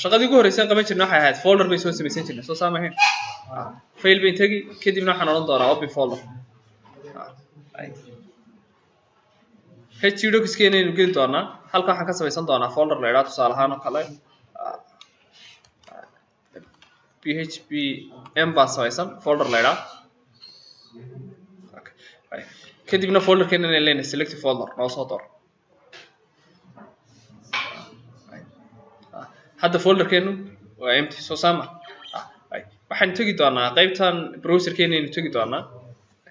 shaqadii ugu horeysay qaban jirnay waxay ahayd folder bay soo samaysan jirnay soo saamayn file bay tagi kadibna waxaan oran doonaa open folder HDocs-keena inuu geli doonaa halka waxaan ka samaysan doonaa folder la yiraahdo tusaale ahaan oo kale php baa samaysan folder la yiraahdo kadibna folderkeena inaan leenahay select folder noo soo door hadda folderkeenu waa empty soo saama waxaan tagi doonaa qaybtan browserkeena inuu tagi doonaa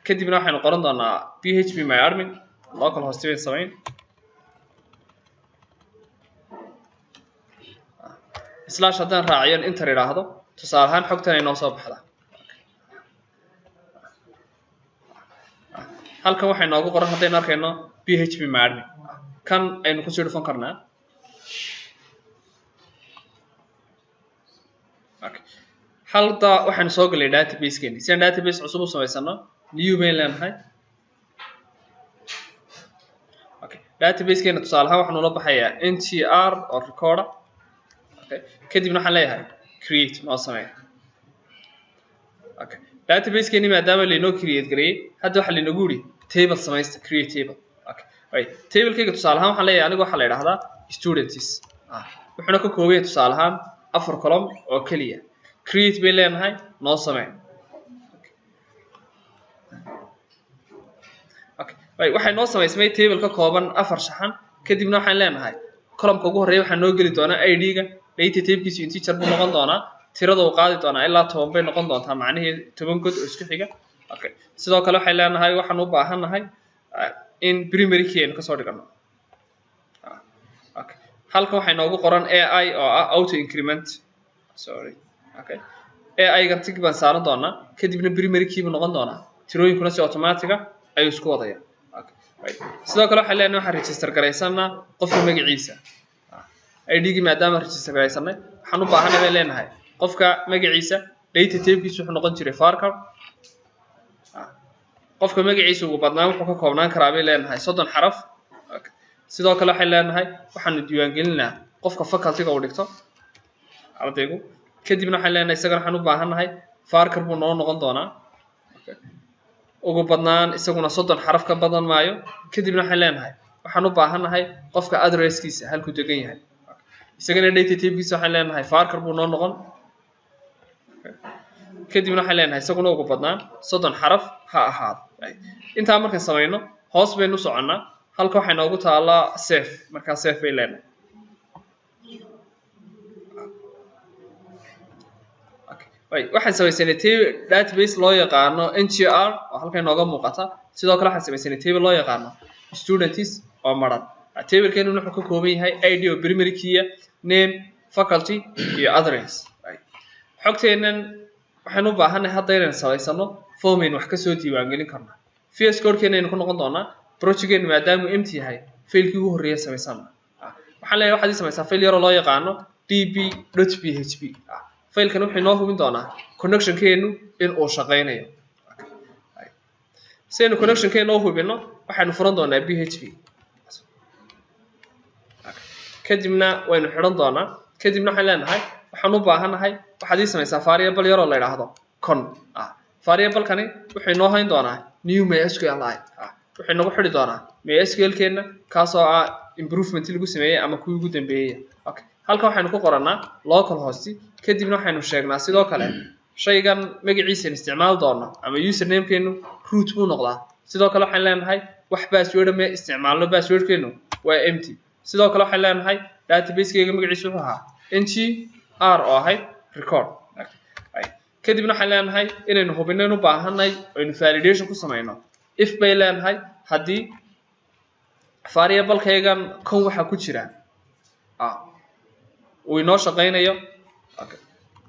kadibna waxaan qoran doonaa php my admin localhost baan samayn slash haddaan raaciyo enter iraahdo tusaale ahaan xogtan ay noo soo baxdaa halkan waxay noogu qoran haddaynu arkayno php my admin kan aynu ku sii dhufan karnaa halda waxaan soo galay database-keeni si aan database cusub u samaysano new mail leenahay database-keena tusaale ahaan waxaan ula baxayaa ntr oo recorder kadibna waxaan leeyahay create noo sameeya database-keeni maadaama laynoo create gareeyey hadda waxaa laynagu yidhi table samaysta create table table-keyga tusaale ahaan waxaan leeyahay aniga waxaa la yidhahdaa students wuxuuna ka kooban yahay tusaale ahaan 4 column oo keliya create bay leenahay noo samee waxay noo samaysmay table ka kooban 4 shaxan kadibna waxaan leenahay column-ka ugu horeeya waxaa noo geli doonaa ID-ga data type-kiisu integer buu noqon doonaa tirada uu qaadi doonaa ilaa 10 bay noqon doontaa macnaheedu 10 god oo isku xiga sidoo kale waxay leenahay waxaan u baahanahay in primary key ka soo dhigano halkan waxay noogu qoran AI oo ah auto increment AI-gan tig baan saaran doonaa kadibna primary key buu noqon doonaa tirooyinkuna si automatic ah ayuu isku wadaya sidoo kale waxay leenahay waxaan register garaysanaa qofka magaciisa ID-gi maadaama register garaysanay waxaan u baahanahay leenahay qofka magaciisa data type-kiisu wuxuu noqon jiray varchar qofka magaciisa ugu badnaan wuxuu ka koobnaan karaa bay leenahay 30 xaraf sidoo kale waxay leenahay waxaan diiwaan gelinaa qofka faculty-ga uu dhigto ardaygu kadibna waxaan leenahay isagana waxaan u baahanahay varchar buu noo noqon doonaa ugu badnaan isaguna 30 xaraf ka badan maayo kadibna waxaan leenahay waxaan u baahanahay qofka address-kiisa halku degan yahay isagana data type-kiisa waxaan leenahay varchar buu noo noqon kadibna waxaan leenahay isaguna ugu badnaan 30 xaraf ha ahaado intaa markaan sameeyno hoos baynu soconnaa halka waxay noogu taalaa save markaa save bay leenahay waxaan samaysanay table database loo yaqaano NGR oo halka inooga muuqata sidoo kale waxaan samaysanay table loo yaqaano students oo maran table-keenu wuxuu ka kooban yahay ID oo primary key name faculty iyo address xogteenan waxaan u baahanahay hadda inaan samaysano form in wax ka soo diiwaan gelin karno VS Code-keena inuu ku noqon doonaa project-keenu maadaama uu empty yahay file-kii ugu horeeyay samaysana waxaan leeyahay waxaad samaysaa file yar oo loo yaqaano db.php file-kan wuxuu noo hubin doonaa connection-keenu in uu shaqeynayo si aynu connection-keenu u hubino waxaanu furan doonaa php kadibna waynu xidhan doonaa kadibna waxaan leenahay waxaan u baahanahay waxaad ii samaysaa variable yar oo la yiraahdo con variable-kani wuxuu noo hayn doonaa new mysqli wuxuu nagu xidhi doonaa mysql-keena kaasoo ah improvement lagu sameeyay ama kuwii ugu dambeeyay halka waxaanu ku qorannaa localhost kadibna waxaanu sheegnaa sidoo kale shaygan magaciisa isticmaal doono ama username-keenu root buu noqdaa sidoo kale waxaan leenahay wax password ma isticmaalno password-keenu waa empty sidoo kale waxaan leenahay database-keega magaciisa wuxuu ahaa ngr oo ahayd record kadibna waxaan leenahay inaynu hubino in u baahanay aynu validation ku samayno if bay leenahay haddii variable-kaygan kan waxa ku jira uu inoo shaqeynayo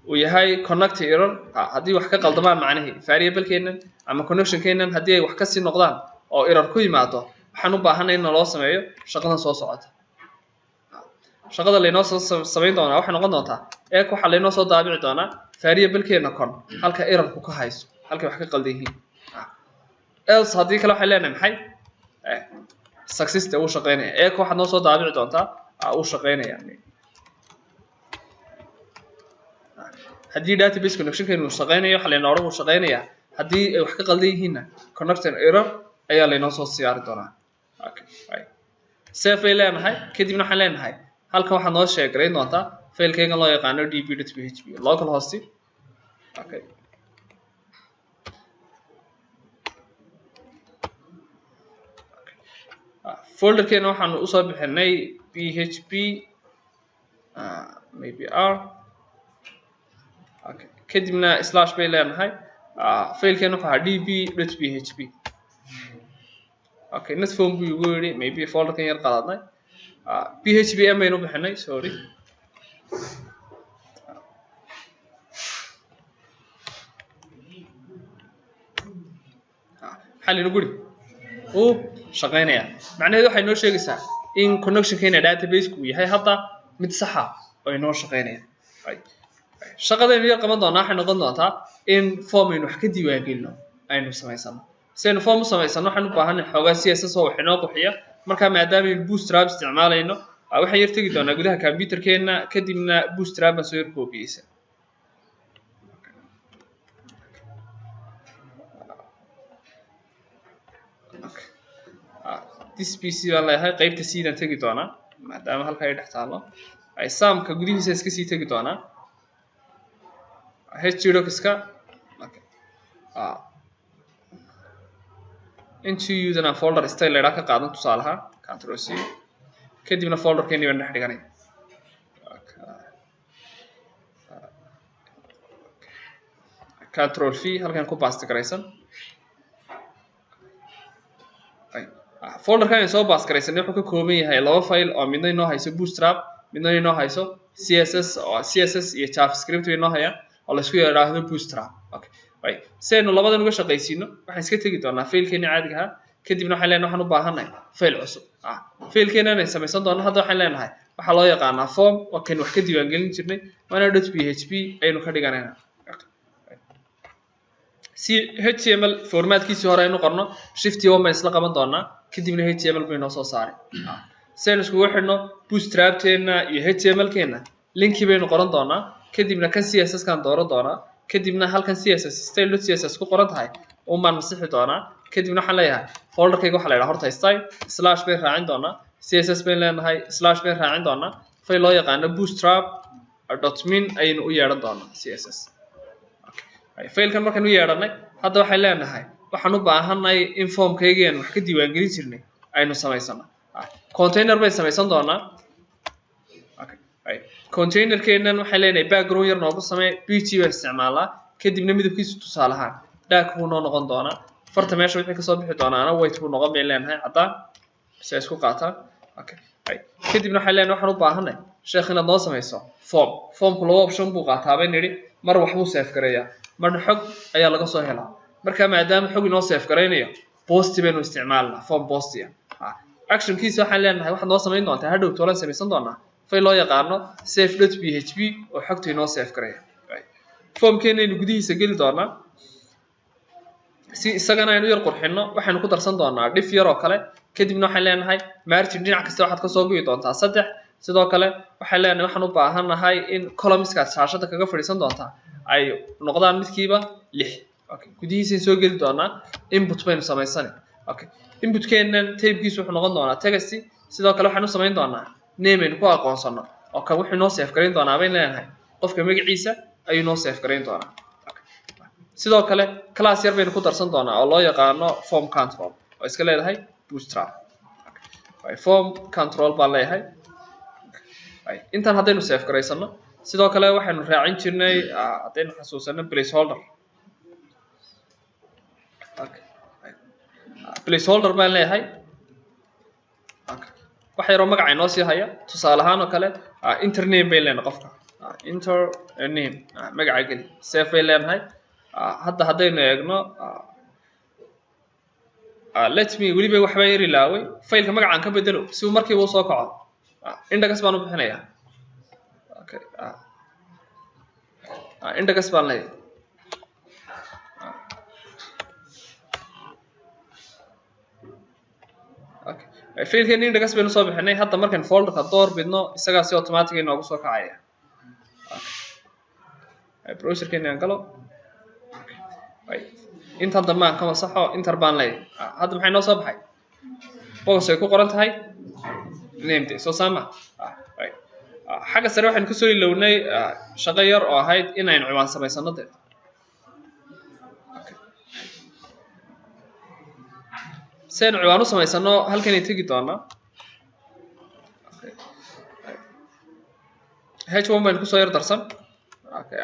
uu yahay connect error haddii wax ka qaldamaan macnaheedu variable-keenan ama connection-keenan haddii ay wax ka sii noqdaan oo error ku yimaado waxaan u baahanay in loo sameeyo shaqadan soo socota shaqada laynoo soo samayn doonaa waxay noqon doontaa eeg waxaa laynoo soo daabici doonaa variable-keena con halka error-ku ka hayso halkay wax ka qaldan yihiin else haddii kale waxay leenahay maxay success uu shaqeynaya eeg waxaad noo soo daabici doontaa uu shaqeynaya haddii database connection-keenu shaqeynayo waxa laynoo odhan uu shaqeynaya haddii ay wax ka qaldan yihiinna connection error ayaa laynoo soo siyaari doonaa. Okay, right. Save ay leenahay kadibna waxaan leenahay halkan waxaad noo sheegarayn doontaa faylkaygan loo yaqaano db.php local host. Okay. Folderkeena waxaan u soo bixinay php maybe r. Okay. kadibna slash bay leenahay faylkeena waxa db.php. Okay, net form buu igu yiri maybe folderkan yar qaladnay php aynu bixinay sorry. xalina guri oo shaqeynaya macnaheedu waxay noo sheegaysaa in connection-keena database-ku yahay hadda mid sax ah oo inoo shaqeynaya. shaqadaynu yar qaban doonaa waxay noqon doontaa in form aynu wax ka diiwaangelino aynu samaysano. si aynu form u samaysano waxaan u baahanahay xoogaa css oo wax inoo qurxiya marka maadaama aynu bootstrap isticmaalayno waxaan yar tegi doonaa gudaha computerkeena kadibna bootstrap baan soo yar koobiyeysa. this pc baan leeyahay qaybta sidan tegi doonaa maadaama halka ay dhex taalo ay saamka gudihiisa iska sii tegi doonaa htdocs-ka. Okay. into folder style leedaha ka qaadan tusaalaha control c kadibna folderkeeni baan dhex dhiganay. control v halkan ku paste garaysan folderkan ay soo paste garaysan wuxuu ka kooban yahay laba file oo midna inoo hayso bootstrap midna inoo hayso css iyo javascript inoo haya oo la isku yiraahdo bootstrap. Okay, right. si aynu labadan uga shaqaysiino waxaan iska tegi doonaa faylkeena caadiga ah kadibna waxaan leenahay waxaan u baahanahay fayl cusub. faylkeena ay samaysan doonaa hadda waxaan leenahay waxa loo yaqaanaa form oo kan wax ka diiwaangelin jirnay waana .php aynu ka dhiganaynaa. si html formatkiisii hore aynu qorno shift iyo ma isla qaban doonaa kadibna html bay noo soo saaray. si aynu iskugu xidhno bootstrap-teena iyo html-keena linki baynu qoran doonaa kadibna kan css kan dooran doonaa kadibna halkan css style.css ku qoran tahay maan masixi doonaa kadibna waxaan leeyahay folderkayga waxa la yiraahdaa horta style slash bay raacin doonaa css bay leenahay slash bay raacin doonaa fayl loo yaqaano bootstrap.min aynu u yeeran doonaa css. Okay, faylkan markaan u yeeranay hadda waxay leenahay waxaan u baahanahay in formkaygaan wax ka diiwaangelin jirnay aynu samaysano container bay samaysan doonaa. containerkeenan waxay leenahay background yar noogu samee pg baan isticmaalaa kadibna midabkiisu tusaalahaan dark buu noo noqon doonaa farta meesha wixii kasoo bixi doonaana white buu noqon bay leenahay caddaan si ay isku qaataan. Okay, kadibna waxay leenahay waxaan u baahanahay sheekh inaad noo samayso formku laba option buu qaataa bay nidhi mar waxbuu save gareeyaa marna xog ayaa laga soo helaa marka maadaama xog inoo save garaynayo post baynu isticmaalnaa form postiya. actionkiisa waxaan leenahay waxaad noo samayn doontaa hadhow toolan samaysan doonaa fayl loo yaqaano save.php oo xogta inoo save gareeya. formkeena aynu gudihiisa geli doonaa si isagana aynu yar qurxino waxaynu ku darsan doonaa dhif yar oo kale kadibna waxaan leenahay margin dhinac kasta waxaad ka soo go'i doontaa 3 sidoo kale waxaan leenahay waxaan u baahanahay in columns-ka shaashada kaga fadhiisan doontaa ay noqdaan midkiiba 6. Okay, gudihiisa soo geli doonaa input baynu samaysanay. Okay, input-keenan tab-kiisu wuxuu noqon doonaa text sidoo kale waxaan u samayn doonaa name aynu ku aqoonsano oo kan wuxuu noo save gareyn doonaa bay leenahay qofka magaciisa ayuu noo save gareyn doonaa. sidoo kale class yar baynu ku darsan doonaa oo loo yaqaano form control oo iska leedahay bootstrap. form control baan leeyahay. intaan haddaynu save gareysano sidoo kale waxaynu raacin jirnay haddaynu xasuusano placeholder. placeholder baan leeyahay waxa yaroo magaca inoo sii haya tusaale ahaan oo kale enter name bay leenahay qofka enter name magaca geli save bay leenahay. hadda haddaynu eegno let me weliba waxbaa yar ilaaway faylka magacaan ka bedelo si uu markiiba u soo kaco index baan u bixinayaa. Okay, index baan leeyahay. Okay, faylkeena index baynu soo bixinay hadda markaan folderka door bidno isagaa si automatic inoogu soo kacaya. browser keena aan galo inta dambe aan ka masaxo enter baan leeyahay hadda maxay noo soo baxay box ay ku qoran tahay name soo saama xagga sare waxaan ku soo ilownay shaqo yar oo ahayd in aynu ciwaan samaysano dee seen ciwaan u samaysano halkan ay tagi doonaa h1 baan ku soo yar darsan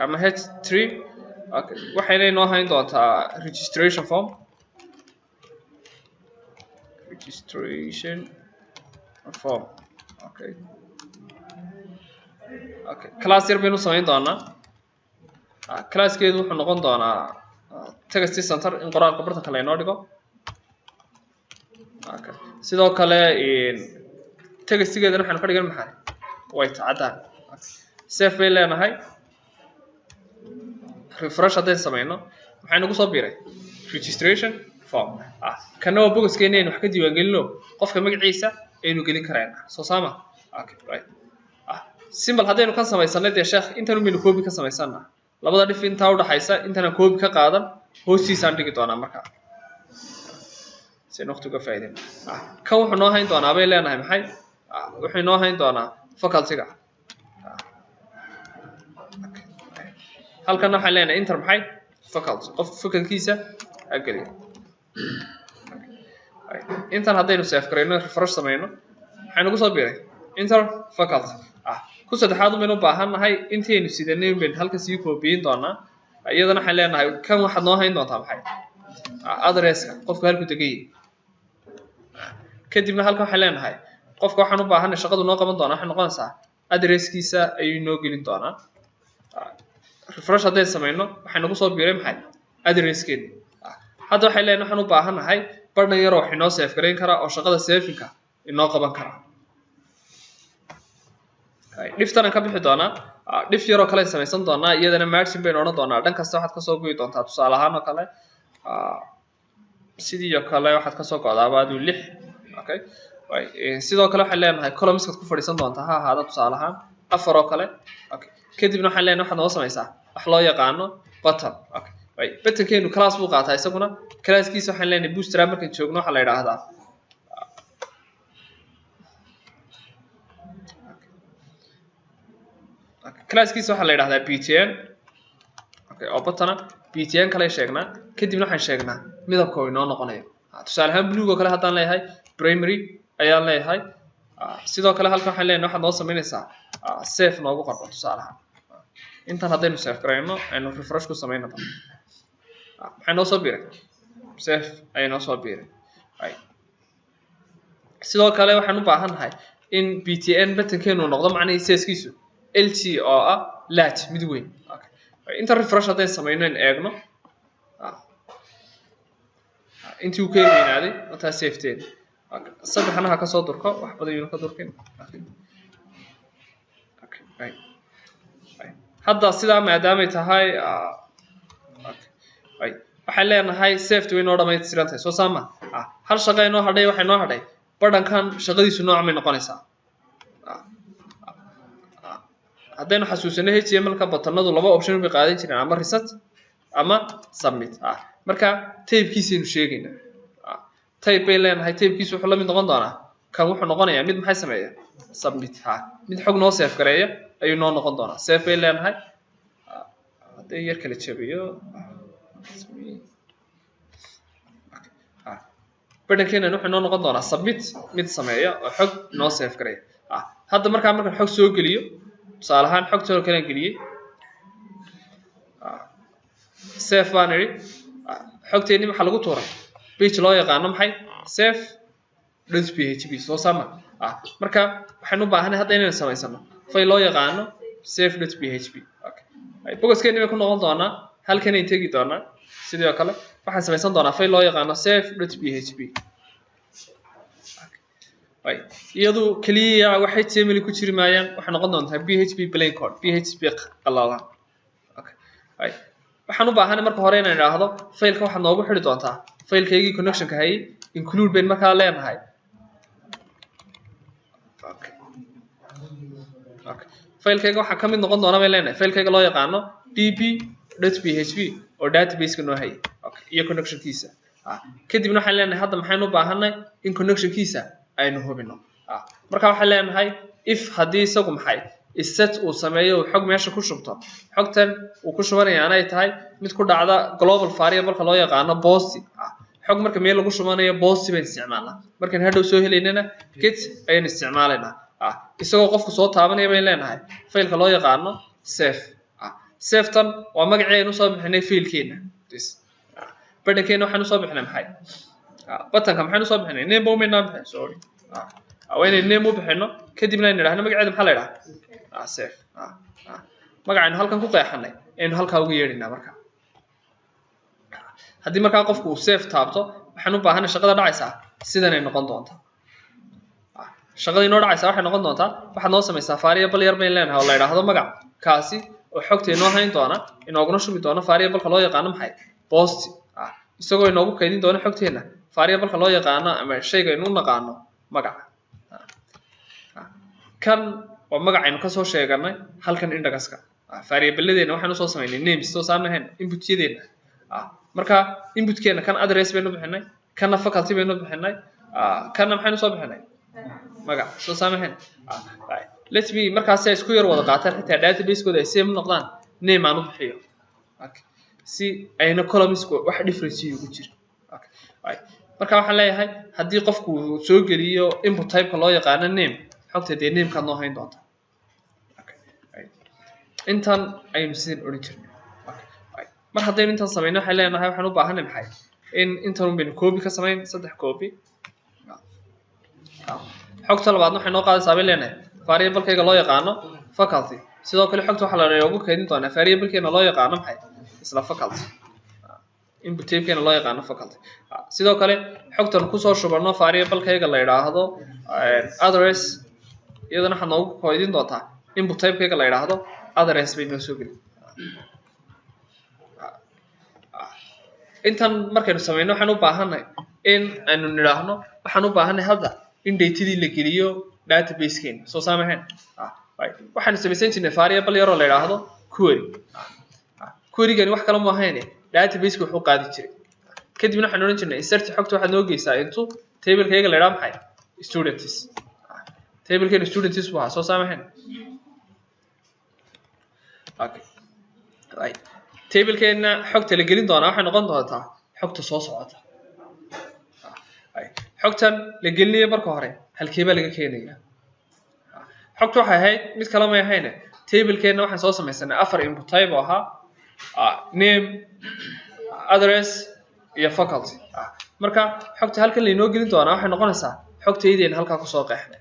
ama h3 waxayna inoo hayn doontaa registration form class yar baynu samayn doonaa classkeedu wuxuu noqon doonaa text center in qoraalka bartanka la inoo dhigo sidoo kale textigeedana waxaanu ka dhigan maxay white caddaan safe bay leenahay refresh haddaan samayno maxay nagu soo biiray registration form kana waa boxkeena aynu wax ka diiwaangelino qofka magaciisa aynu gelin karayna soo saama symbol haddaynu ka samaysanay dee sheekh intan baynu copy ka samaysannaa labada dhif intaa u dhaxaysa intana copy ka qaadan hoostiisaan dhigi doonaa markaa si waqti uga faa'iideen kan wuxuu noo hayn doonaa bay leenahay maxay wuxuu noo hayn doonaa faculty-ga halkan waxaan leenahay enter maxay faculty qof faculty-kiisa ageliyo intan haddaynu save garayno refresh samayno maxay nagu soo biiray enter faculty ku saddexaad baynu u baahannahay intaynu sidanay baynu halka sii koobiyin doonaa iyadana waxaan leenahay kan waxaad noo hayn doontaa maxay adresska qofku halku degay kadibna halkan waxaan leenahay qofka waxaan u baahanay shaqadu noo qaban doonaa waxay noqonaysaa adresskiisa ayuu noo gelin doonaa refresh haddaan samayno waxay nagu soo biiray maxay adresskeeda hadda waxay leenahay waxaan u baahannahay barna yar oo wax inoo save garayn karaa oo shaqada safinka inoo qaban karaa dhiftan aan ka bixi doonaa dhif yaroo kale samaysan doonaa iyadana margin baynu odhan doonaa dhan kasta waxaad kasoo goyi doontaa tusaale ahaan oo kale sidii oo kale waxaad kasoo go'daaba aduu 6 sidoo kale waxaan leenahay columnskaad ku fadhiisan doontaa ha ahaada tusaale ahaan 4 oo kale kadibna waxaan leenahay waxaad noo samaysaa wax loo yaqaano button buttonkeenu class buu qaataa isaguna classkiisa waxaan leenahay bootstrap markaan joogno waxaa la yidhaahdaa classkiisa waxaa la yidhahdaa btn oo buttona btn kale sheegnaa kadibna waxaan sheegnaa midabka oo inoo noqonayo tusaale ahaan blue oo kale haddaan leeyahay primary ayaan leeyahay sidoo kale halkan waxaan leenahay waxaad noo samaynaysaa safe noogu qorbo tusaale ahaan intan haddaynu safe garayno aynu refresh ku samayno maxay noo soo biiray safe ayay noo soo biiray sidoo kale waxaan u baahannahay in btn buttonkeenu noqdo macnihii seeskiisu lt oo ah lat mid weyn inta refresh haddaan samayno in eegno intii uu ka weynaaday wataa safeteeda saddexna ha ka soo durko wax badan yuuna ka durkin hadda sidaa maadaamay tahay waxaan leenahay safety way noo dhammaystiran tahay soo saama hal shaqo inoo hadhay waxay noo hadhay badhankan shaqadiisu nooca may noqonaysaa haddaynu xasuusano html-ka batanadu laba option bay qaadan jireen ama reset ama submit marka taybkiisaynu sheegaynaa tayb bay leenahay taybkiisu wuxuu la mid noqon doonaa kan wuxuu noqonayaa mid maxay sameeya submit mid xog noo safe gareeya ayuu noo noqon doonaa safe bay leenahay hadday yar kala jabiyo badhankeenan wuxuu noo noqon doonaa submit mid sameeya oo xog noo safe gareeya hadda markaan xog soo geliyo tusaale ahaan xogtoo kale geliyay safe baan idhi xogteennii maxaa lagu tuuray page loo yaqaano maxay safe.php soo sama marka waxaan u baahanay hadda inaan samaysano file loo yaqaano safe.php boxkeennii bay ku noqon doonaa halkan ay tegi doonaa sidoo kale waxaan samaysan doonaa file loo yaqaano safe.php iyadu kaliya waxay html ku jiri maayaan waxay noqon doontaa php plain code php qalalan waxaan u baahanay marka hore inaan idhaahdo faylka waxaad noogu xidhi doontaa faylkaygii connectionka hayay include bayn markaa leenahay faylkayga waxa ka mid noqon doona bay leenahay faylkayga loo yaqaano db.php oo database-ka noo hayay okay iyo connection-kiisa kadibna waxaan leenahay hadda maxaynu u baahanay in connection-kiisa aynu hubino marka waxaan leenahay if haddii isagu maxay set uu sameeyo uu xog meesha ku shubto xogtan uu ku shubanaya anay tahay mid ku dhacda global variable-ka loo yaqaano post xog marka meel lagu shubanayo post baan isticmaalnaa markaan hadhow soo helaynana get ayaan isticmaalaynaa isagoo qofku soo taabanaya bay leenahay faylka loo yaqaano save safetan waa magacii aynu soo bixinay faylkeena badhankeena waxaanu soo bixinay maxay batanka maxaanu soo bixinay name buu meena bixin sorry awayna name u bixino kadibna aynu idhaahno magaceeda maxaa la yiraahdaa save magacaynu halkan ku qeexanay aynu halka ugu yeedhinaa marka haddii markaa qofku uu save taabto waxaan u baahanay shaqada dhacaysa sidan ay noqon doontaa shaqada inoo dhacaysa waxay noqon doontaa waxaad noo samaysaa variable yar bayn leenahay oo la yiraahdo magac kaasi oo xogta inoo hayn doona inooguna shubi doona variable-ka loo yaqaano maxay post isagoo inoogu kaydin doona xogteena variable-ka loo yaqaano ama shayga inuu naqaano magac kan waa magacaynu ka soo sheeganay halkan indagaska variable-deena waxaanu soo sameynay names soo saarnayn input-yadeena marka input-keena kan address baynu bixinay kana faculty baynu bixinay kana maxaynu soo bixinay magac soo saamayn let's be markaas ay isku yar wada qaataan xitaa database-kooda ay same noqdaan name aan u bixiyo okay si ayna columns wax difference ugu jiro okay marka waxaan leeyahay haddii qofku soo geliyo input type-ka loo yaqaano name xogta dee name ka noo hayn doonta okay intan aynu sidin oran jirnay okay mar haddaynu intan sameeyno waxaan leenahay waxaan u baahanahay maxay in intan baynu copy ka sameyn 3 copy xogta labaadna waxay noo qaadaysaa bay leenahay variable-kayga loo yaqaano faculty sidoo kale xogta waxa la ugu kaydin doonaa variable-keena loo yaqaano maxay isla faculty input type-keena loo yaqaano faculty sidoo kale xogtan ku soo shubano variable-kayga la yiraahdo address iyadana waxa noogu kaydin doontaa input type-kayga la yiraahdo address bay noo soo gelin intan markaynu sameeyno waxaan u baahanay in aynu niraahno waxaan u baahanay hadda in data-dii la geliyo database-keena soo saamayn waxaan samaysan jirnay variable yar oo la yiraahdo query query-gani wax kale ma ahayn database-ku wuxuu qaadi jiray kadibna waxaan oran jirnay insert xogta waxaad noo geysaa into table-kayga la yiraahdo maxay students table-keena students waa soo saamayn okay right table-keena xogta la gelin doona waxay noqon doontaa xogta soo socota xogtan la gelinayo marka hore halkeeba laga keenaya xogta waxay ahayd mid kale ma ahayn table-keena waxaan soo samaysanay 4 input type oo ahaa name address iyo faculty marka xogta halkan la inoo gelin doona waxay noqonaysaa xogtaydeen halka ku soo qeexnay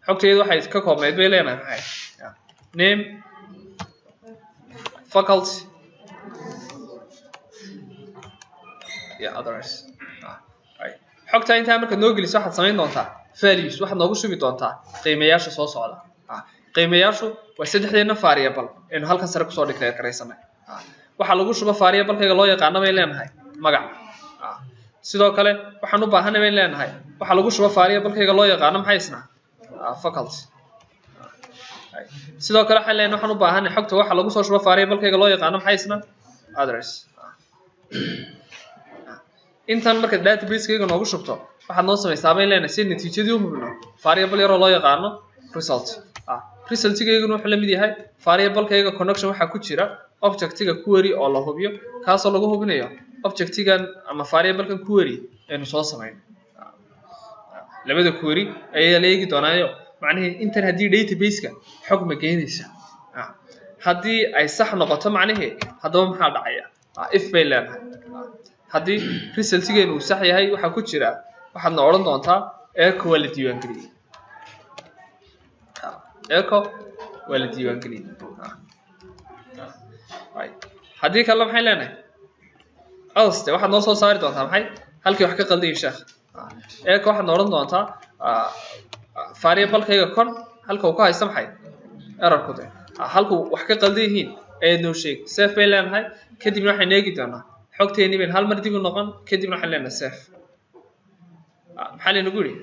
xogtaydu waxay ka koobnayd bay leenahay maxay name faculty iyo address xogta inta marka noo geliso waxaad samayn doontaa values waxaad noogu shubi doontaa qiimayaasha soo socda qiimayaashu waa saddexdeena variable ee halkan sare ku soo declare gareysanay waxa lagu shubo variable-kayga loo yaqaano bay leenahay magac sidoo kale waxaan u baahanay bay leenahay waxa lagu shubo variable-kayga loo yaqaano maxay isna faculty sidoo kale waxaan leenahay waxaan u baahanay xogta waxa lagu soo shubo variable-kayga loo yaqaano maxay isna address intan marka database-kayga noogu shubto waxaad noo samaysaa bay leenahay si natiijadii u hubino variable yar oo loo yaqaano result result-gayguna wuxuu la mid yahay variable-kayga connection waxa ku jira object-ga query oo la hubiyo kaasoo lagu hubinayo object-gan ama variable-kan query aynu soo sameeyno labada query ayaa la eegi doonaayo macnaheedu intan haddii database-ka xog ma geynaysa haddii ay sax noqoto macnaheedu haddaba maxaa dhacaya if bay leenahay haddii result-geenu uu sax yahay waxa ku jira waxaadna odhan doontaa echo waa la diiwaangeliyey echo waa la diiwaangeliyey haddii kale maxay leenahay else waxaad noo soo saari doontaa maxay halkii wax ka qaldan yihiin sheekh echo waxaadna odhan doontaa variable-kayga con halka uu ka haysto maxay error-ku de halkuu wax ka qaldan yihiin ayaad noo sheegi safe bay leenahay kadibna waxaan eegi doonaa xogteeni baan hal mar dib u noqon kadibna waxaan leenahay safe maxaa laynagu yidhi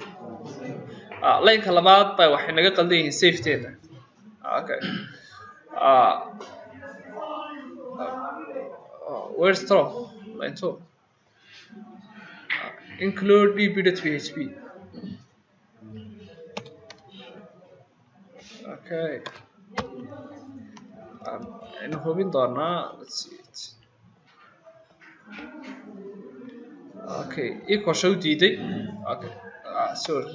laynka labaad baa waxay naga qaldan yihiin safeteeda. Okay. Where's throw? Line 2. Include db.php. Okay. And hoping let's see it. Okay. Equal show DD. Okay. Sorry.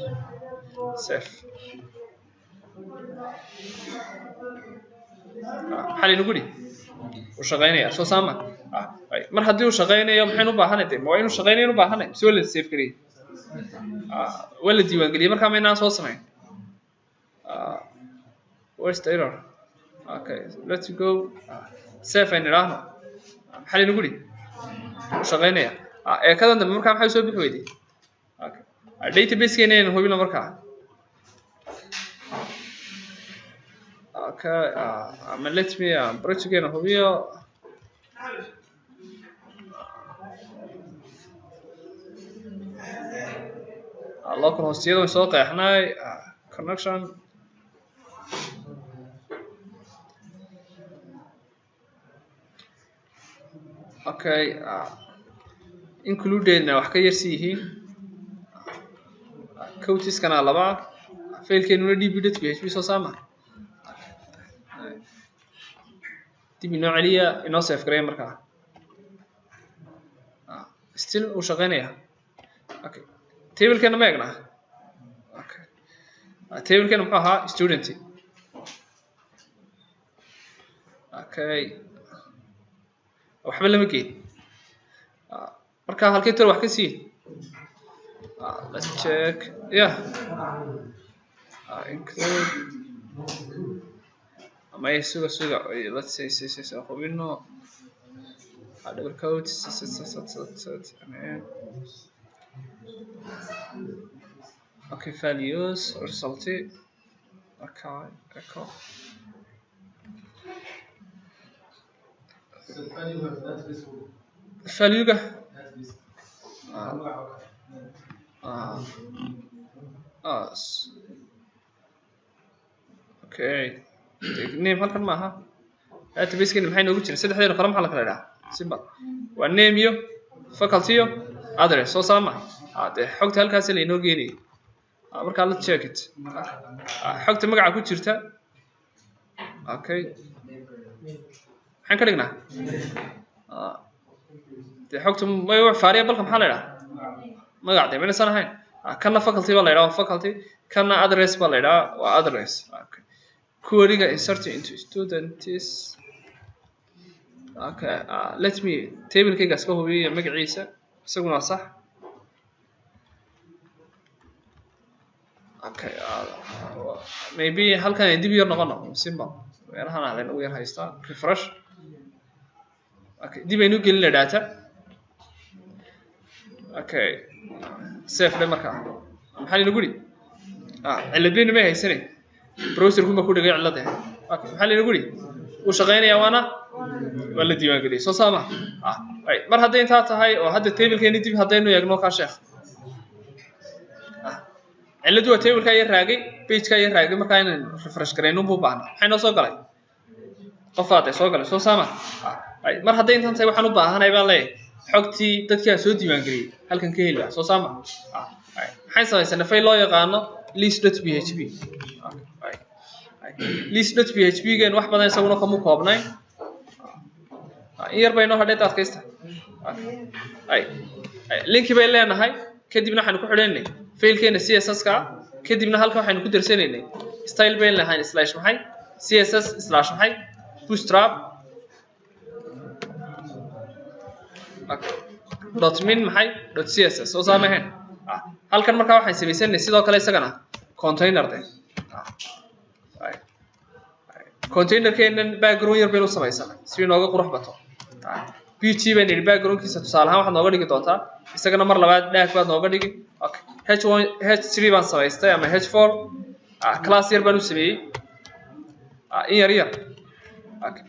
Safe. حالي نقولي وشغالين soo saama mar haddii uu shaqeynayo maxaynu u baahanay ma inuu shaqeynayo u baahanay soo la save gareey wala diiwaan galiyay marka ma inaan soo sameyn where's the error? Okay, let's go save and run. حالي نقولي shaqeynaya ka dambe marka maxay soo bixi weyday. Okay, database keenayna hubina marka. Okay, let me project again here. local host iyadoo soo qeexnay connection. Okay, included wax ka yar siihiin coaches kana laba failkeenu db.php soo saama dib inoo celiya inoo save gareey marka still uu shaqeynaya. Okay, table-keena ma eegna. Okay, table-keena muxuu ahaa student. Okay, waxba lama geyn marka halkii tir wax ka sii. Let's check. Yeah, include suga let's say hubino double code okay, values result. Okay, echo value okay, name halkan maaha database-keena maxay noogu jiray saddexdeena qoran maxaa la kala dhahaa simple waa name iyo faculty iyo address soo saama de xogta halkaas la inoo geenay marka la check it xogta magaca ku jirta. Okay, maxaan ka dhignaa de xogta may wax variable-ka maxaa la dhahaa magac de mana san ahayn kana faculty baa la dhahaa faculty kana address baa la dhahaa waa address. Okay, query-ga insert into students. Okay, let me table-kayga iska hubiyo magaciisa isaguna waa sax. Okay, maybe halkan dib yar noqono simple weerahan aan ugu yar haystaa refresh. Okay, dib aynu gelin data. Okay, save le marka maxaa lagu yiri ciladeen ma haysanay browser kuma ku dhigay cilada. Okay, maxaa lagu yiri uu shaqeynaya waana wala diiwaan galiyay soo saama mar hadday intaa tahay oo hadda table-keena dib haddaynu eegno ka sheekh ciladu waa table-ka ay raagay page-ka ay raagay marka inaan refresh gareyno buu baahnaa maxay noo soo galay qofaatay soo galay soo saama mar hadday intaan tahay waxaan u baahanahay baan leeyahay xogtii dadkii soo diiwaan galiyay halkan ka heli soo saama maxay samaysanaa file loo yaqaano list.php. list.php gaan wax badan isaguna kama koobnayn yar bayno hadheed adkaysta. linki bay leenahay kadibna waxaan ku xidhaynay failkeena css-ka kadibna halka waxaan ku darsanaynay style bay leenahay slash maxay css slash maxay bootstrap dot min maxay dot css soo saameen halkan marka waxaan samaysanay sidoo kale isagana container de container-keenan background yar baynu samaysanay si inooga qurux bato. PG baan yiri background-kiisa tusaale ahaan waxaad nooga dhigi doontaa isagana mar labaad daag baad nooga dhigi. Okay, h1 h3 baan samaystay ama h4 class yar baan u sameeyay in yar. Okay,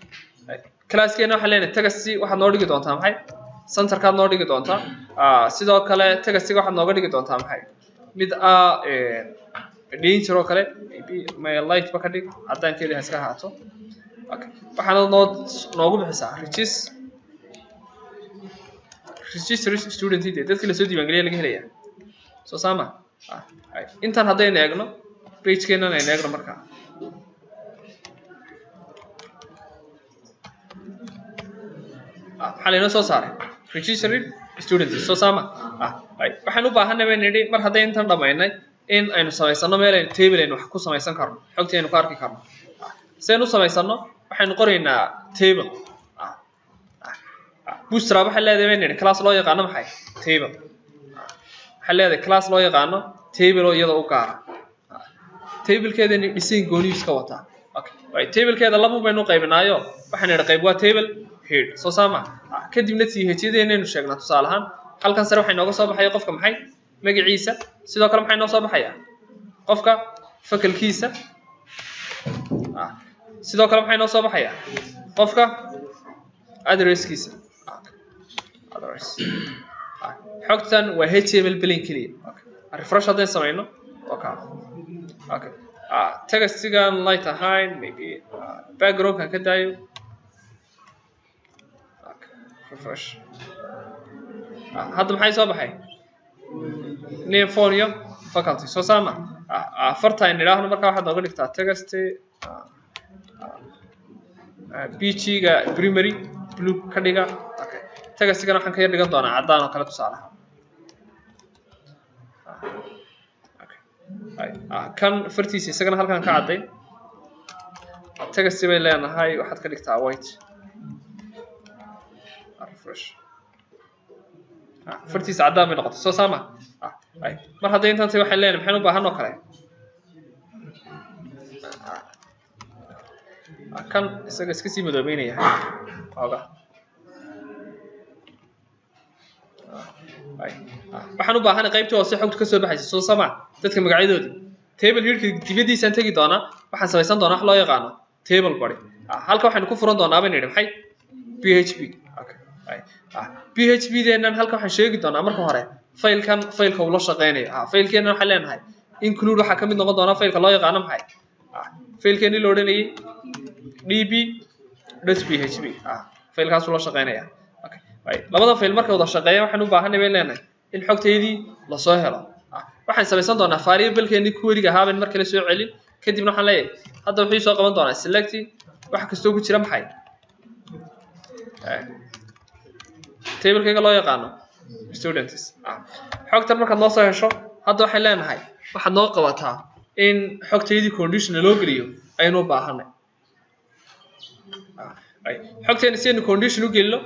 class-keena waxa leenahay tagasi waxaad noo dhigi doontaa maxay center-kaad noo dhigi doontaa sidoo kale tagasiga waxaad nooga dhigi doontaa maxay mid danger oo kale maybe my light ba ka dhig cadaankeedii ha iska ahaato okay waxaana noogu bixisaa register student dadka la soo diiwaangeliyay laga helayaa soo saama intaan haddaynu eegno page-keenan aynu eegno markaa waxaa laynoo soo saaray registered student soo saama waxaan u baahanay baynu nidhi mar hadday intan dhammaynay in aynu samaysano meel aynu table aynu wax ku samaysan karno xogtii aynu ku arki karno sidaynu u samaysano waxaynu qoraynaa table bootstrap waxay leedahay baynu nidhi class loo yaqaano maxay table waxay leedahay class loo yaqaano table oo iyada u gaara tablekeedani design gooniis ka wata okay tablekeeda laba baynu qaybinaayo waxaan nidhi qayb waa table head soo saama kadibna th-deennaynu sheegnaa tusaale ahaan halkan sare waxay nooga soo baxaya qofka maxay magaciisa sidoo kale maxay noo soo baxaya qofka fakalkiisa sidoo kale maxay noo soo baxaya qofka addresskiisa address xogtan waa html plain keliya refresh haddaan samayno okay okay textigan light ahayn maybe backgroundkan ka daayo refresh hadda maxay soo baxay name phone iyo faculty soo saama afarta in idhaahno markaa waxaad nooga dhigtaa text pg-ga primary blue ka dhiga okay textigana waxaan ka yar dhigan doonaa caddaan oo kale tusaale kan fartiisa isagana halkan ka cadday text bay leenahay waxaad ka dhigtaa white refresh fartiisa caddaan bay noqotay soo saama mar hadday intaan tahay waxay leenahay maxaan u baahan oo kale kan isaga iska sii madoobeynaya ooga waxaan u baahanay qaybtii hoose xogta ka soo baxaysa soo saama dadka magacyadoodii table headka dibadiisaan tegi doonaa waxaan samaysan doonaa wax loo yaqaano table body halka waxaynu ku furan doonaa baynu nidhi maxay php php deenan halka waxaan sheegi doonaa marka hore faylka uu la shaqeynayo faylkeena waxaan leenahay include waxaa ka mid noqon doona faylka loo yaqaano maxay faylkeeni la odhanayay db.php faylkaas uu la shaqeynaya labada fayl markay wada shaqeeyaan waxaan u baahanay bay leenahay in xogteedii la soo helo waxaan samaysan doonaa variable-keeni query-ga ahaabeen mar kale soo celin kadibna waxaan leeyahay hadda wuxuu soo qaban doonaa select waxa kastoo ku jira maxay table-kayga loo yaqaano students xogtan markaad noo soo hesho hadda waxay leenahay waxaad noo qabataa in xogteedii condition loo geliyo aynu u baahanay xogteena si aynu condition u gelino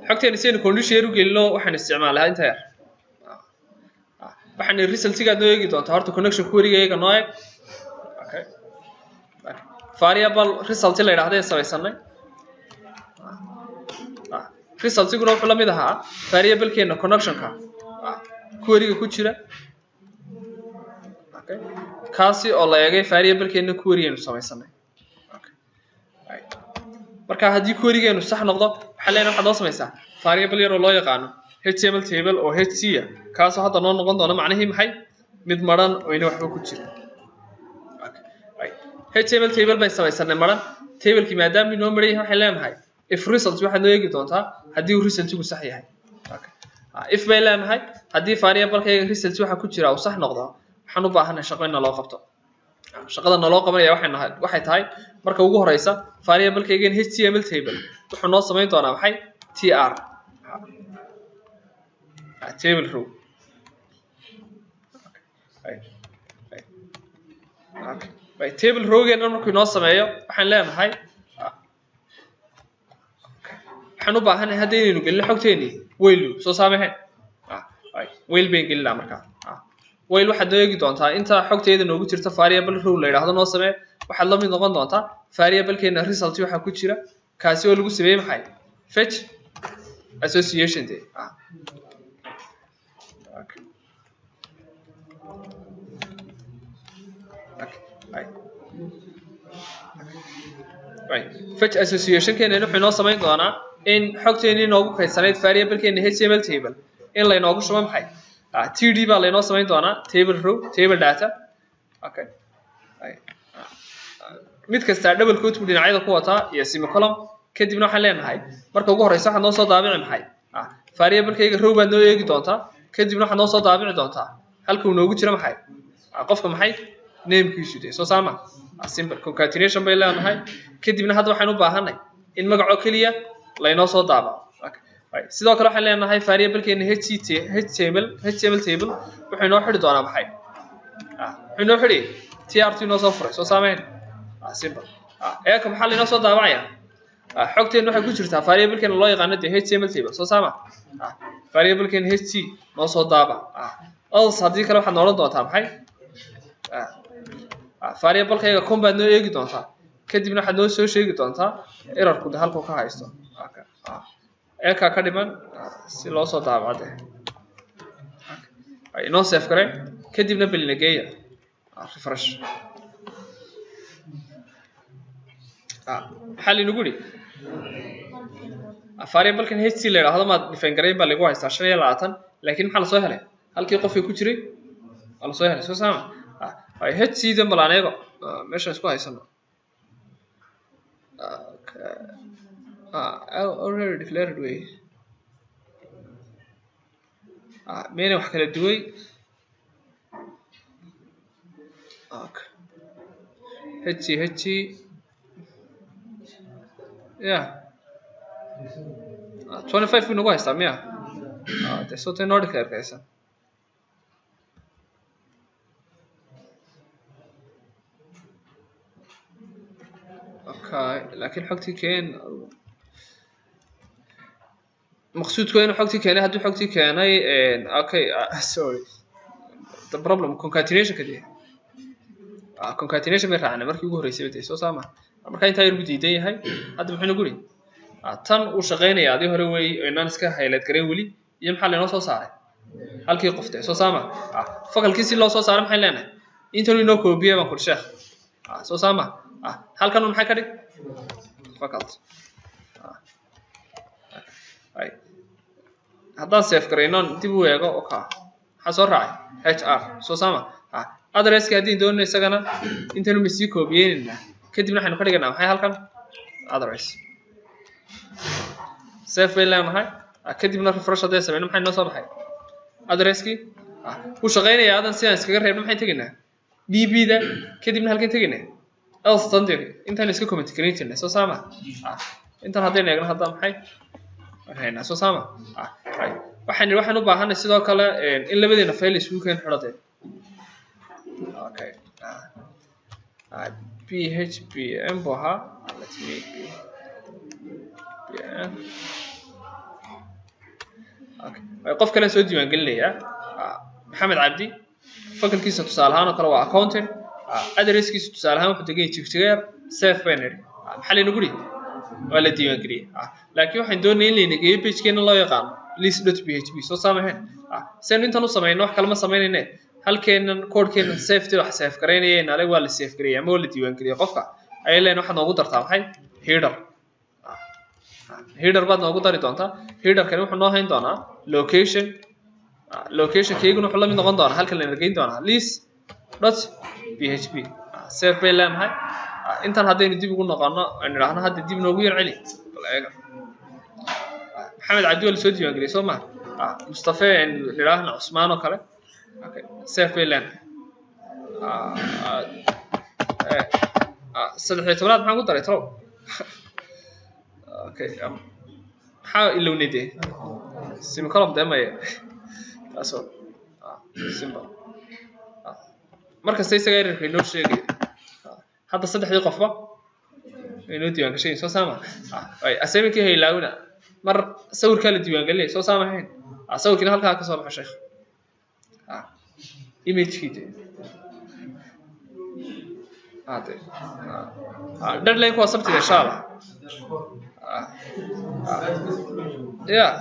xogteena si aynu condition yar u gelino waxaan isticmaalahaa inta yar waxaan resultigaad noo eegi doontaa horta connection query-ga noo eeg variable result la yidhaahda ee samaysanay resultiguna wuxuu la mid ahaa variable-keena connectionka query-ga ku jira kaasi oo la eegay variable-keena query-geenu samaysanay marka haddii query-geenu sax noqdo waxaa leenahay waxaad noo samaysaa variable yar oo loo yaqaano html table oo hc kaasoo hadda noo noqon doona macnihii maxay mid maran oo ina waxba ku jira html table bay samaysanay maran tablekii maadaama inoo maran yahay waxay leenahay if result waxaad noo eegi doontaa haddii uu resultigu sax yahay if bay leenahay haddii variable-kayga result waxa ku jira uu sax noqdo waxaan u baahanay shaqo in naloo qabto shaqada naloo qabanaya waxay tahay marka ugu horeysa variable-kaygan html table wuxuu noo samayn doonaa maxay tr table row table row-geena markuu inoo sameeyo waxaan leenahay waxaan u baahanay hadda inaynu gelino xogteeni wayl soo saamehen wayl bayn gelinaa markaa wayl waxaad noo eegi doontaa inta xogteeda noogu jirta variable row la yidhaahdo noo samee waxaad la mid noqon doontaa variable-keena result waxaa ku jira kaasi oo lagu sameeyey maxay fetch association de fetch association-keena wuxuu inoo samayn doonaa in xogteeni noogu kaydsanayd variable-keena html table in laynoogu shubo maxay td baa laynoo samayn doonaa table row table data okay mid kasta double quote buu dhinacyada ku wataa iyo semicolon kadibna waxaan leenahay marka ugu horeysa waxaad noo soo daabici maxay variable-kayga row baad noo eegi doontaa kadibna waxaad noo soo daabici doontaa halka uu noogu jiro maxay qofka maxay namekiisu de soo saama simple concatenation bay leenahay kadibna hadda waxaan u baahanay in magaco kaliya laynoo soo daabaco sidoo kale waxaan leenahay variable-keena html table wuxuu inoo xidhi doonaa maxay wuxuu inoo xidhi trt inoo soo furay soo saamayn simple eeka maxaa laynoo soo daabacaya xogteena waxay ku jirtaa variable-keena loo yaqaano de html table soo saama variable-keena ht noo soo daabac else haddii kale waxaad noolan doontaa maxay variable-kayga con baad noo eegi doontaa kadibna waxaad noo soo sheegi doontaa errorku de halkuu ka haysto eeka ka dhiman si loo soo daabacde inoo save garay kadibna belinageeya refresh maxaa laynagu yidhi variable-kan ht la yidhaahdo maad define garayn baa lagu haystaa 25 laakiin maxaa lasoo helay halkii qofkii ku jiray waa lasoo helay soo saama ht dan bal aneego meeshaan isku haysano already declared way meena wax kala duway ht yeah 25 buu nagu haystaa miya de soo tay noo declare gaysan okay laakiin xogtii keen maqsuudku inuu xogtii keenay hadduu xogtii keenay okay sorry the problem concatenation kadib concatenation bay raacnay markii ugu horeysay bay soo saama marka inta yar diidan yahay hadda muxuu nagu yiri tan uu shaqeynaya adii hore way inaan iska highlight gareyn wali iyo maxaa la inoo soo saaray halkii qofta soo saama fakalkii si loo soo saaray maxay leenahay intan inoo koobiye baan ku sheekh soo saama halkan maxay ka dhig fakalt haddaan save gareyno dib u eego okay maxaa soo raacay hr soo saama adresska haddii doonno isagana intanu ma sii koobiyeynaa kadibna waxaynu ka dhiganaa maxay halkan address save bay leenahay kadibna refresh haddii samayno maxay noo soo baxay addresskii uu shaqeynaya adan sidaan iskaga reebno maxay tegaynaa bb-da kadibna halkan tegaynaa else tandir intaan iska comment gareyn jirnay soo saama intaan haddaynu eegno hadda maxay waxayna soo saama waxaan u baahanay sidoo kale in labadeena file isugu keen xidhatay okay phpm boha let's make phpm okay qof kale soo diiwaan gelinaya maxamed cabdi fakalkiisa tusaale ahaan oo kale waa accountant addresskiisa tusaale ahaan wuxuu tagay jigjigeer save binary maxaa laynagu yidhi waa la diiwaan geliyay laakiin waxaan doonayay in layna geeyo pagekeena loo yaqaano list.php soo saamaxeen saynu intan u samayno wax kale ma samaynayne halkeenan koodhkeenan safety wax save garaynayeen ale waa la save gareeyay ama waa la diiwaan geliyay qofka ayay leen waxaad noogu dartaa maxay header baad noogu dari doontaa headerkani wuxuu noo hayn doonaa location keyguna wuxuu la mid noqon doonaa halkan layna geyn doonaa list.php save bay leenahay intan haddaynu dib ugu noqono aynu idhaahno hadda dib noogu yar celi maxamed cabdi waa lasoo diiwaan geliyay soo ma mustafa idhaahna cusmaan oo kale okay save bay leenahay 13 maxaan ku daray tro okay maxaa ilowneyd semicolon dema taasoo simple markasta isaga errorka inoo sheegay hadda saddexdii qofba inoo diiwaan gashay soo saama assignment-kii haylaawina mar sawirkaa la diiwaan geliyay soo saamahayn sawirkiina halkaa ka soo baxo sheekh image-kiide deadline-ku waa sabtida insha allah yeah